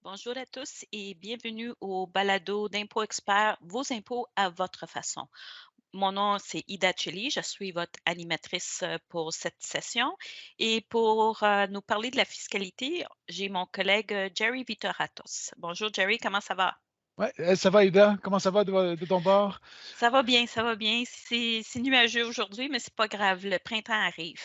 Bonjour à tous et bienvenue au balado d'Impôt Expert, vos impôts à votre façon. Mon nom, c'est Ida Cheli, je suis votre animatrice pour cette session. Et pour nous parler de la fiscalité, j'ai mon collègue Jerry Vitoratos. Bonjour Jerry, comment ça va? Ouais, ça va, Ida? Comment ça va de ton bord? Ça va bien, ça va bien. C'est nuageux aujourd'hui, mais c'est pas grave, le printemps arrive.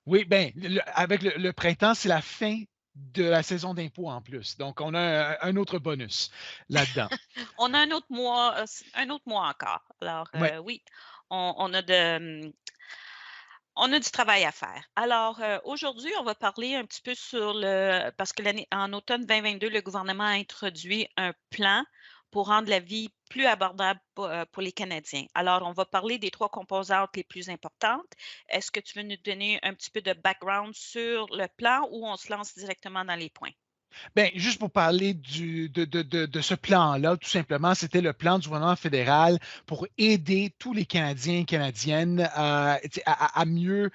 Oui, bien, avec le printemps, c'est la fin de la saison d'impôt en plus. Donc, on a un autre bonus là-dedans. On a un autre mois encore. Alors Oui, oui, on a on a du travail à faire. Alors, aujourd'hui, on va parler un petit peu sur parce que en automne 2022, le gouvernement a introduit un plan pour rendre la vie plus abordable pour les Canadiens. Alors, on va parler des trois composantes les plus importantes. Est-ce que tu veux nous donner un petit peu de background sur le plan ou on se lance directement dans les points? bien, juste pour parler de ce plan-là, tout simplement, c'était le plan du gouvernement fédéral pour aider tous les Canadiens et Canadiennes à mieux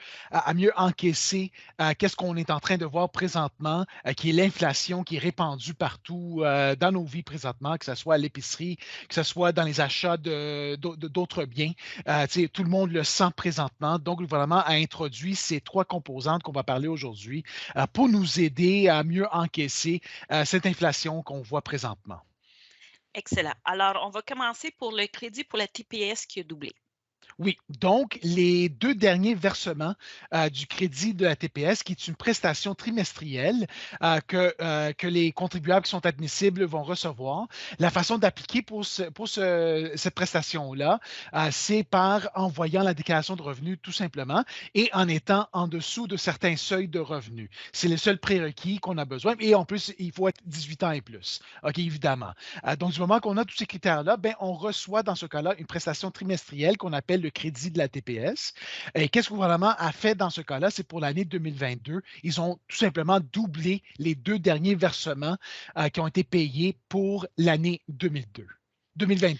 encaisser qu'est-ce qu'on est en train de voir présentement, qui est l'inflation qui est répandue partout dans nos vies présentement, que ce soit à l'épicerie, que ce soit dans les achats d'autres biens. Tout le monde le sent présentement. Donc, le gouvernement a introduit ces trois composantes qu'on va parler aujourd'hui pour nous aider à mieux encaisser cette inflation qu'on voit présentement. Excellent. Alors, on va commencer pour le crédit pour la TPS qui a doublé. Oui, donc les deux derniers versements du crédit de la TPS, qui est une prestation trimestrielle que les contribuables qui sont admissibles vont recevoir. La façon d'appliquer cette prestation-là, c'est par envoyant la déclaration de revenus tout simplement et en étant en dessous de certains seuils de revenus. C'est le seul prérequis qu'on a besoin. Et en plus, il faut être 18 ans et plus. OK, évidemment. Donc, du moment qu'on a tous ces critères-là, ben, on reçoit dans ce cas-là une prestation trimestrielle qu'on appelle le crédit de la TPS. Et qu'est-ce que le gouvernement a fait dans ce cas-là? C'est pour l'année 2022. Ils ont tout simplement doublé les deux derniers versements qui ont été payés pour l'année 2022,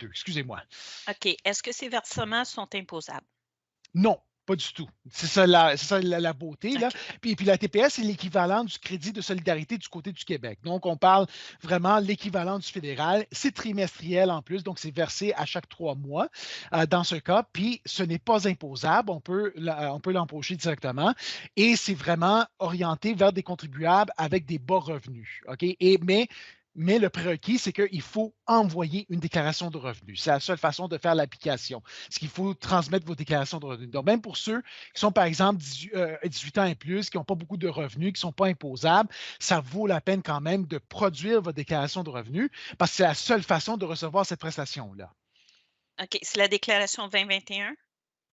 excusez-moi. OK. Est-ce que ces versements sont imposables? Non, pas du tout. C'est ça la beauté, là. OK. Puis la TPS, c'est l'équivalent du crédit de solidarité du côté du Québec. Donc, on parle vraiment l'équivalent du fédéral. C'est trimestriel en plus, donc c'est versé à chaque 3 mois dans ce cas. Puis, ce n'est pas imposable. On peut l'empocher directement. Et c'est vraiment orienté vers des contribuables avec des bas revenus. OK? Mais le prérequis, c'est qu'il faut envoyer une déclaration de revenus. C'est la seule façon de faire l'application. C'est qu'il faut transmettre vos déclarations de revenus. Donc, même pour ceux qui sont, par exemple, 18 ans et plus, qui n'ont pas beaucoup de revenus, qui ne sont pas imposables, ça vaut la peine quand même de produire votre déclaration de revenus parce que c'est la seule façon de recevoir cette prestation-là. OK. C'est la déclaration 2021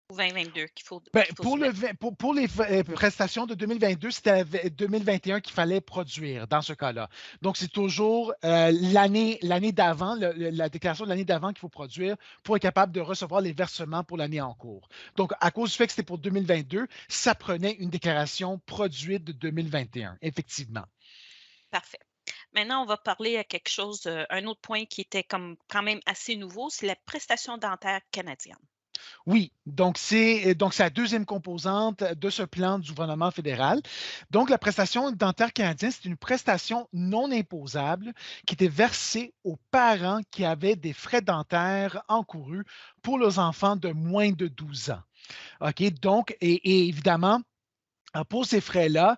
ou 2022 Ben, qu'il faut soumettre? pour les prestations de 2022, c'était 2021 qu'il fallait produire dans ce cas-là. Donc, c'est toujours l'année d'avant, la déclaration de l'année d'avant qu'il faut produire pour être capable de recevoir les versements pour l'année en cours. Donc, à cause du fait que c'était pour 2022, ça prenait une déclaration produite de 2021, effectivement. Parfait. Maintenant, on va parler à quelque chose, un autre point qui était comme quand même assez nouveau, c'est la prestation dentaire canadienne. Oui, donc c'est la deuxième composante de ce plan du gouvernement fédéral. Donc, la prestation dentaire canadienne, c'est une prestation non imposable qui était versée aux parents qui avaient des frais dentaires encourus pour leurs enfants de moins de 12 ans. OK? Donc, et évidemment, pour ces frais-là,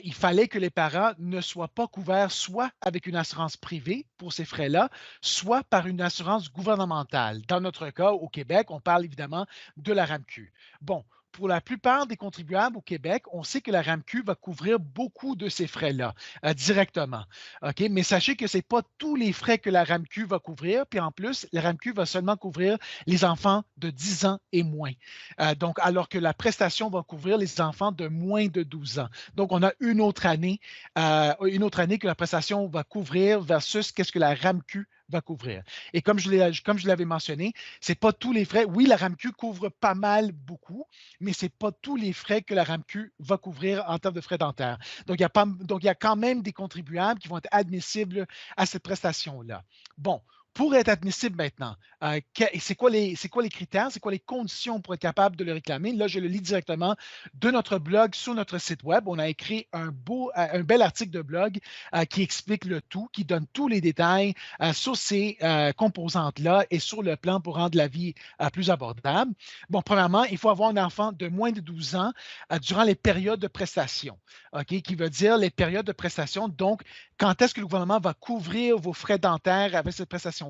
il fallait que les parents ne soient pas couverts soit avec une assurance privée pour ces frais-là, soit par une assurance gouvernementale. Dans notre cas, au Québec, on parle évidemment de la RAMQ. Bon, pour la plupart des contribuables au Québec, on sait que la RAMQ va couvrir beaucoup de ces frais-là directement. OK? Mais sachez que ce n'est pas tous les frais que la RAMQ va couvrir. Puis en plus, la RAMQ va seulement couvrir les enfants de 10 ans et moins. Donc, alors que la prestation va couvrir les enfants de moins de 12 ans. Donc, on a une autre année que la prestation va couvrir versus qu'est-ce que la RAMQ va couvrir. Et comme je l'avais mentionné, c'est pas tous les frais. Oui, la RAMQ couvre pas mal beaucoup, mais c'est pas tous les frais que la RAMQ va couvrir en termes de frais dentaires. Donc, il y a quand même des contribuables qui vont être admissibles à cette prestation-là. Bon, pour être admissible maintenant, c'est quoi les critères, c'est quoi les conditions pour être capable de le réclamer? Là, je le lis directement de notre blog sur notre site web. On a écrit un bel article de blog qui explique le tout, qui donne tous les détails sur ces composantes-là et sur le plan pour rendre la vie plus abordable. Bon, premièrement, il faut avoir un enfant de moins de 12 ans durant les périodes de prestation, OK, qui veut dire les périodes de prestation. Donc, quand est-ce que le gouvernement va couvrir vos frais dentaires avec cette prestation-là?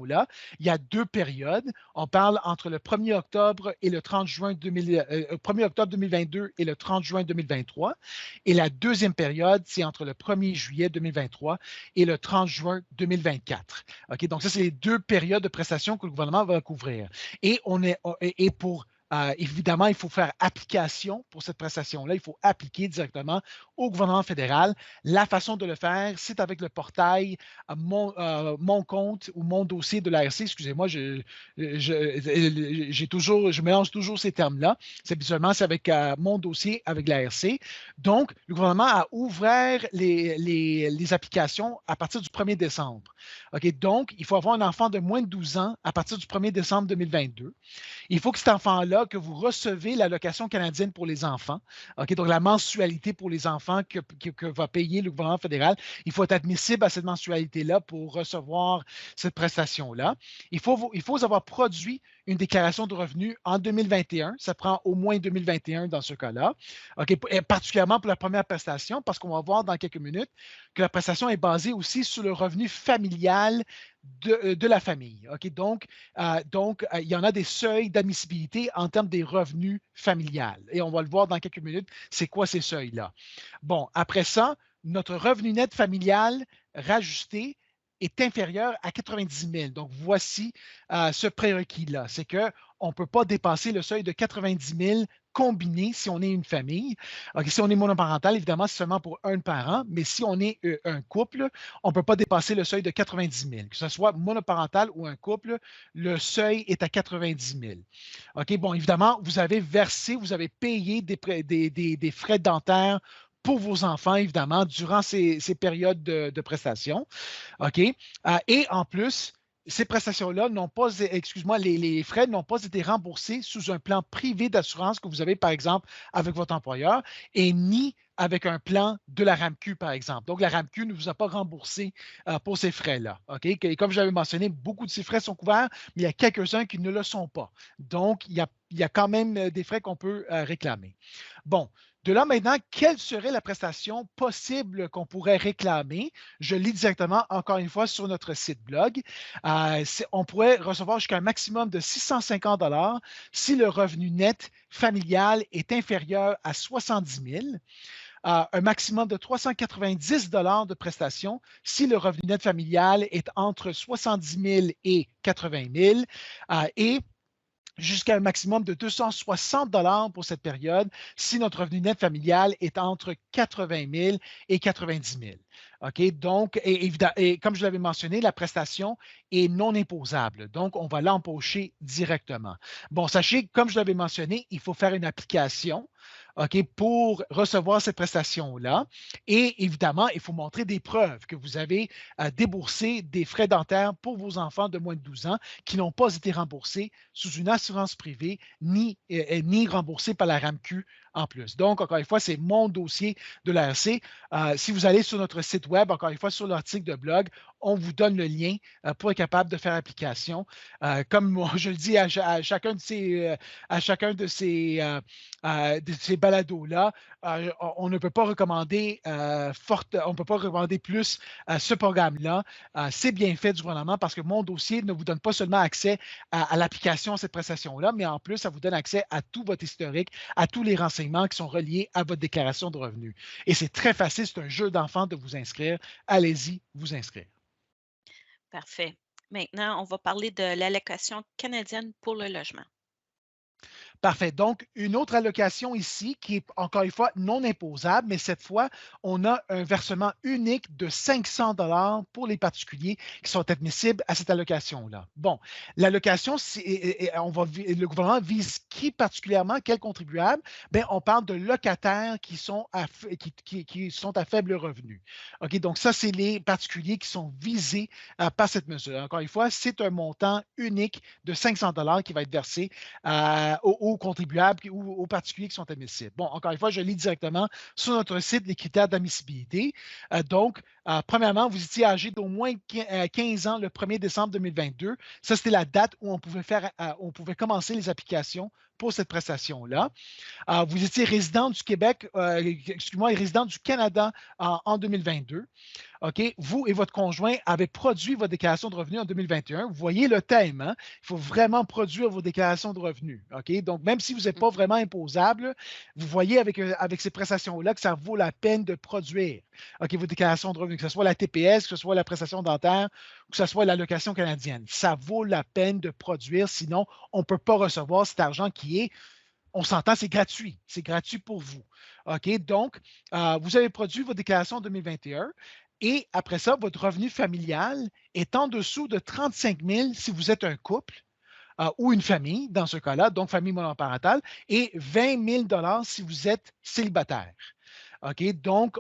Il y a 2 périodes. On parle entre le 1er octobre et le 30 juin 1er octobre 2022 et le 30 juin 2023. Et la deuxième période, c'est entre le 1er juillet 2023 et le 30 juin 2024. OK, donc ça, c'est les 2 périodes de prestation que le gouvernement va couvrir. Et pour évidemment, il faut faire application pour cette prestation-là. Il faut appliquer directement au gouvernement fédéral. La façon de le faire, c'est avec le portail mon compte ou mon dossier de l'ARC. Excusez-moi, je mélange toujours ces termes-là. Habituellement, c'est avec mon dossier avec l'ARC. Donc, le gouvernement a ouvert les applications à partir du 1er décembre. OK, donc, il faut avoir un enfant de moins de 12 ans à partir du 1er décembre 2022. Il faut que cet enfant-là, que vous recevez l'allocation canadienne pour les enfants, OK, donc la mensualité pour les enfants que va payer le gouvernement fédéral, il faut être admissible à cette mensualité-là pour recevoir cette prestation-là. Il faut avoir produit une déclaration de revenus en 2021. Ça prend au moins 2021 dans ce cas-là. OK, et particulièrement pour la première prestation, parce qu'on va voir dans quelques minutes que la prestation est basée aussi sur le revenu familial de la famille. OK, donc, il y en a des seuils d'admissibilité en termes des revenus familiales. Et on va le voir dans quelques minutes, c'est quoi ces seuils-là. Bon, après ça, notre revenu net familial rajusté est inférieur à 90 000. Donc, voici ce prérequis-là. C'est qu'on ne peut pas dépasser le seuil de 90 000 combiné si on est une famille. Okay, si on est monoparental, évidemment, c'est seulement pour un parent, mais si on est un couple, on ne peut pas dépasser le seuil de 90 000. Que ce soit monoparental ou un couple, le seuil est à 90 000. OK, bon, évidemment, vous avez payé des frais dentaires pour vos enfants, évidemment, durant ces périodes de prestations. OK? Et en plus, ces prestations-là n'ont pas, excuse-moi, les frais n'ont pas été remboursés sous un plan privé d'assurance que vous avez, par exemple, avec votre employeur et ni avec un plan de la RAMQ, par exemple. Donc, la RAMQ ne vous a pas remboursé pour ces frais-là. OK? Et comme je l'avais mentionné, beaucoup de ces frais sont couverts, mais il y a quelques-uns qui ne le sont pas. Donc, il y a quand même des frais qu'on peut réclamer. Bon, de là maintenant, quelle serait la prestation possible qu'on pourrait réclamer? Je lis directement, encore une fois, sur notre site blog. On pourrait recevoir jusqu'à un maximum de 650 si le revenu net familial est inférieur à 70 000. Un maximum de 390 de prestations si le revenu net familial est entre 70 000 et 80 000. Et jusqu'à un maximum de 260 pour cette période si notre revenu net familial est entre 80 000 et 90 000. OK? Donc, et comme je l'avais mentionné, la prestation est non imposable. Donc, on va l'empocher directement. Bon, sachez, comme je l'avais mentionné, il faut faire une application. OK, pour recevoir cette prestation-là. Et évidemment, il faut montrer des preuves que vous avez déboursé des frais dentaires pour vos enfants de moins de 12 ans qui n'ont pas été remboursés sous une assurance privée ni remboursés par la RAMQ en plus. Donc, encore une fois, c'est mon dossier de l'ARC. Si vous allez sur notre site web, encore une fois, sur l'article de blog, on vous donne le lien pour être capable de faire application. Comme moi, je le dis à chacun de ces balados-là, on ne peut pas recommander on ne peut pas recommander plus ce programme-là. C'est bien fait du gouvernement parce que mon dossier ne vous donne pas seulement accès à l'application à cette prestation-là, mais en plus, ça vous donne accès à tout votre historique, à tous les renseignements qui sont reliés à votre déclaration de revenus. Et c'est très facile, c'est un jeu d'enfant de vous inscrire. Allez-y, vous inscrire. Parfait. Maintenant, on va parler de l'allocation canadienne pour le logement. Parfait. Donc, une autre allocation ici qui est encore une fois non imposable, mais cette fois, on a un versement unique de 500 pour les particuliers qui sont admissibles à cette allocation-là. Bon, l'allocation, le gouvernement vise qui particulièrement, quel contribuable? Bien, on parle de locataires qui sont qui sont à faible revenu. OK, donc ça, c'est les particuliers qui sont visés par cette mesure. Encore une fois, c'est un montant unique de 500 qui va être versé aux contribuables ou aux particuliers qui sont admissibles. Bon, encore une fois, je lis directement sur notre site les critères d'admissibilité. Donc, premièrement, vous étiez âgé d'au moins 15 ans le 1er décembre 2022. Ça, c'était la date où on pouvait commencer les applications pour cette prestation-là. Vous étiez résident du Québec, excusez-moi, résident du Canada en 2022. OK? Vous et votre conjoint avez produit votre déclaration de revenus en 2021. Vous voyez le thème, hein? Il faut vraiment produire vos déclarations de revenus. OK? Donc, même si vous n'êtes pas vraiment imposable, vous voyez avec ces prestations-là que ça vaut la peine de produire vos déclarations de revenus, que ce soit la TPS, que ce soit la prestation dentaire, que ce soit l'allocation canadienne. Ça vaut la peine de produire, sinon, on ne peut pas recevoir cet argent qui est on s'entend, c'est gratuit. C'est gratuit pour vous. OK? Donc, vous avez produit vos déclarations 2021 et après ça, votre revenu familial est en dessous de 35 000 si vous êtes un couple ou une famille, dans ce cas-là, donc famille monoparentale, et 20 000 si vous êtes célibataire. OK? Donc,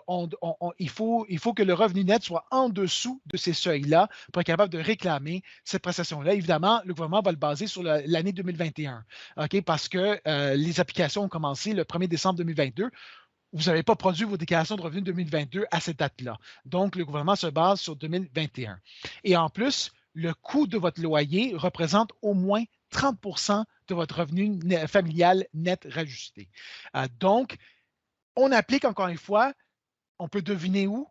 il faut que le revenu net soit en dessous de ces seuils-là pour être capable de réclamer cette prestation-là. Évidemment, le gouvernement va le baser sur l'année 2021, OK? Parce que les applications ont commencé le 1er décembre 2022. Vous n'avez pas produit vos déclarations de revenus 2022 à cette date-là. Donc, le gouvernement se base sur 2021. Et en plus, le coût de votre loyer représente au moins 30 de votre revenu familial net rajusté. Donc, on applique encore une fois, on peut deviner où?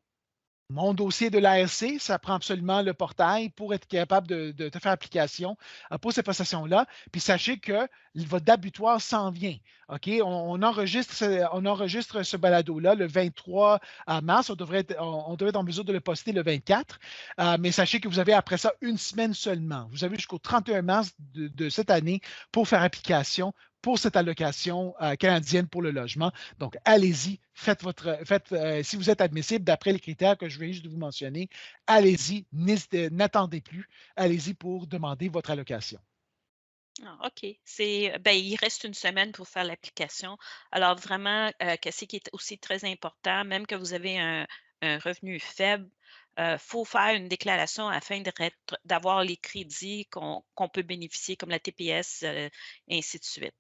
Mon dossier de l'ARC, ça prend absolument le portail pour être capable de faire application pour cette prestation-là. Puis sachez que votre date butoir s'en vient. OK? On enregistre ce balado-là le 23 mars. On devrait être en mesure de le poster le 24. Mais sachez que vous avez après ça une semaine seulement. Vous avez jusqu'au 31 mars de cette année pour faire application pour cette allocation canadienne pour le logement. Donc, allez-y, si vous êtes admissible d'après les critères que je viens juste de vous mentionner, allez-y, n'attendez plus, allez-y pour demander votre allocation. OK. Il reste une semaine pour faire l'application. Alors vraiment, qu'est-ce qui est aussi très important, même que vous avez un revenu faible, faut faire une déclaration afin d'avoir les crédits qu'on peut bénéficier comme la TPS, et ainsi de suite.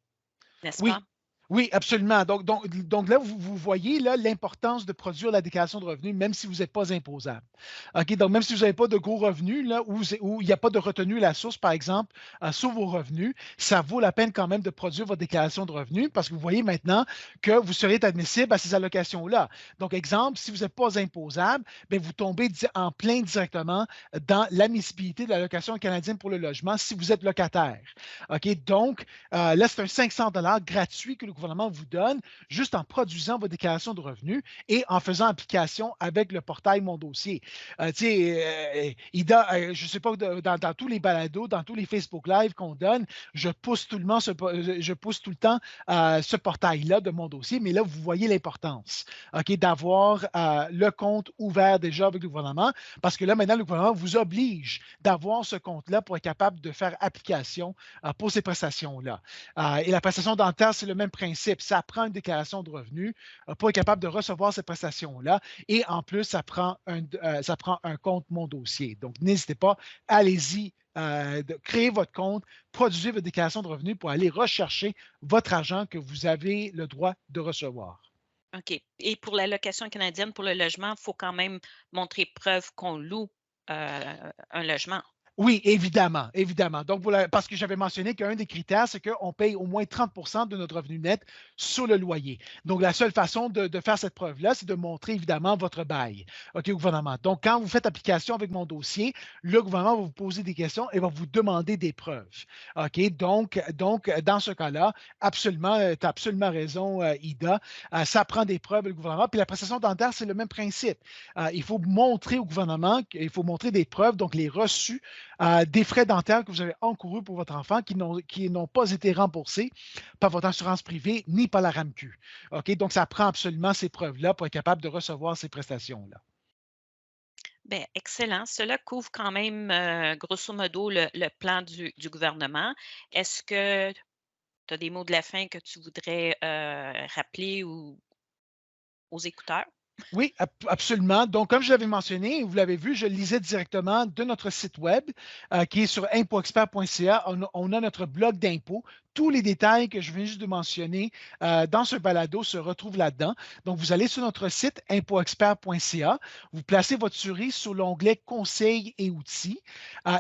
N'est-ce Oui, pas? oui, absolument. Donc là, vous voyez là, l'importance de produire la déclaration de revenus, même si vous n'êtes pas imposable. OK? Donc, même si vous n'avez pas de gros revenus, là, où il n'y a pas de retenue à la source, par exemple, sur vos revenus, ça vaut la peine quand même de produire votre déclaration de revenus parce que vous voyez maintenant que vous serez admissible à ces allocations-là. Donc, exemple, si vous n'êtes pas imposable, bien, vous tombez en plein directement dans l'admissibilité de l'allocation canadienne pour le logement si vous êtes locataire. OK? Donc, là, c'est un 500 gratuit que le gouvernement vous donne juste en produisant vos déclarations de revenus et en faisant application avec le portail Mon Dossier. Ida, je ne sais pas, dans tous les balados, dans tous les Facebook Live qu'on donne, je pousse tout le temps ce portail-là de Mon Dossier, mais là, vous voyez l'importance d'avoir le compte ouvert déjà avec le gouvernement, parce que là, maintenant, le gouvernement vous oblige d'avoir ce compte-là pour être capable de faire application pour ces prestations-là. Et la prestation dentaire, c'est le même principe. Ça prend une déclaration de revenus pour être capable de recevoir ces prestations-là. Et en plus, ça prend un compte Mon Dossier. Donc, n'hésitez pas, allez-y, créez votre compte, produisez votre déclaration de revenus pour aller rechercher votre argent que vous avez le droit de recevoir. OK. Et pour l'allocation canadienne pour le logement, il faut quand même montrer preuve qu'on loue un logement. Oui, évidemment, évidemment. Donc, parce que j'avais mentionné qu'un des critères, c'est qu'on paye au moins 30 de notre revenu net sur le loyer. Donc, la seule façon de faire cette preuve-là, c'est de montrer évidemment votre bail au gouvernement. Donc, quand vous faites application avec Mon Dossier, le gouvernement va vous poser des questions et va vous demander des preuves. OK? Donc dans ce cas-là, absolument, tu as absolument raison, Ida. Ça prend des preuves, le gouvernement. Puis la prestation dentaire, c'est le même principe. Il faut montrer au gouvernement, il faut montrer des preuves, donc les reçus des frais dentaires que vous avez encourus pour votre enfant qui n'ont pas été remboursés par votre assurance privée ni par la RAMQ. OK? Donc, ça prend absolument ces preuves-là pour être capable de recevoir ces prestations-là. Bien, excellent. Cela couvre quand même, grosso modo, le plan du gouvernement. Est-ce que tu as des mots de la fin que tu voudrais, rappeler aux écouteurs? Oui, absolument. Donc, comme je l'avais mentionné, vous l'avez vu, je le lisais directement de notre site web qui est sur impoexpert.ca. On a notre blog d'impôts. Tous les détails que je viens juste de mentionner dans ce balado se retrouvent là-dedans. Donc, vous allez sur notre site impoexpert.ca, vous placez votre souris sur l'onglet Conseils et outils.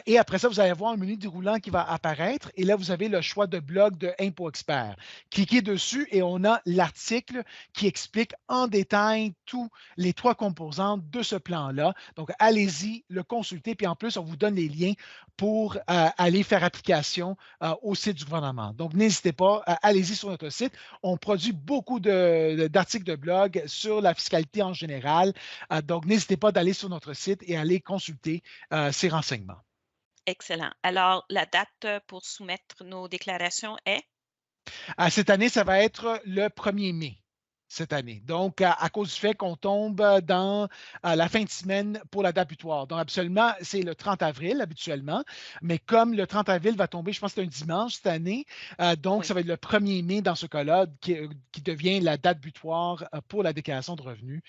Et après ça, vous allez avoir un menu déroulant qui va apparaître. Et là, vous avez le choix de blog de ImpoExpert. Cliquez dessus et on a l'article qui explique en détail tous les trois composantes de ce plan-là. Donc, allez-y, le consulter, puis en plus, on vous donne les liens pour aller faire application au site du gouvernement. Donc, n'hésitez pas, allez-y sur notre site. On produit beaucoup d'articles de blog sur la fiscalité en général. Donc, n'hésitez pas d'aller sur notre site et aller consulter ces renseignements. Excellent. Alors, la date pour soumettre nos déclarations est? Cette année, ça va être le 1er mai. Cette année. Donc, à cause du fait qu'on tombe dans la fin de semaine pour la date butoir. Donc, absolument, c'est le 30 avril habituellement, mais comme le 30 avril va tomber, je pense que c'est un dimanche cette année, donc Oui. ça va être le 1er mai dans ce cas-là qui devient la date butoir pour la déclaration de revenus.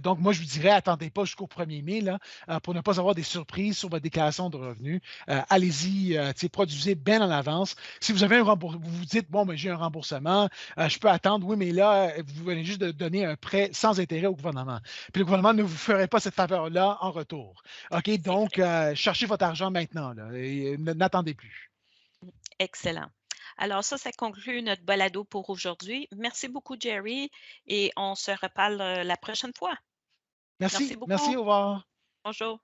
Donc, moi, je vous dirais, attendez pas jusqu'au 1er mai là, pour ne pas avoir des surprises sur votre déclaration de revenus. Allez-y, produisez bien en avance. Si vous avez un remboursement, vous vous dites, bon, mais j'ai un remboursement, je peux attendre, oui, mais là, vous venez juste de donner un prêt sans intérêt au gouvernement. Puis le gouvernement ne vous ferait pas cette faveur-là en retour. OK, C'est donc vrai. cherchez votre argent maintenant là, et n'attendez plus. Excellent. Alors ça conclut notre balado pour aujourd'hui. Merci beaucoup, Jerry, et on se reparle, la prochaine fois. Merci Merci, beaucoup. merci, au revoir. Bonjour.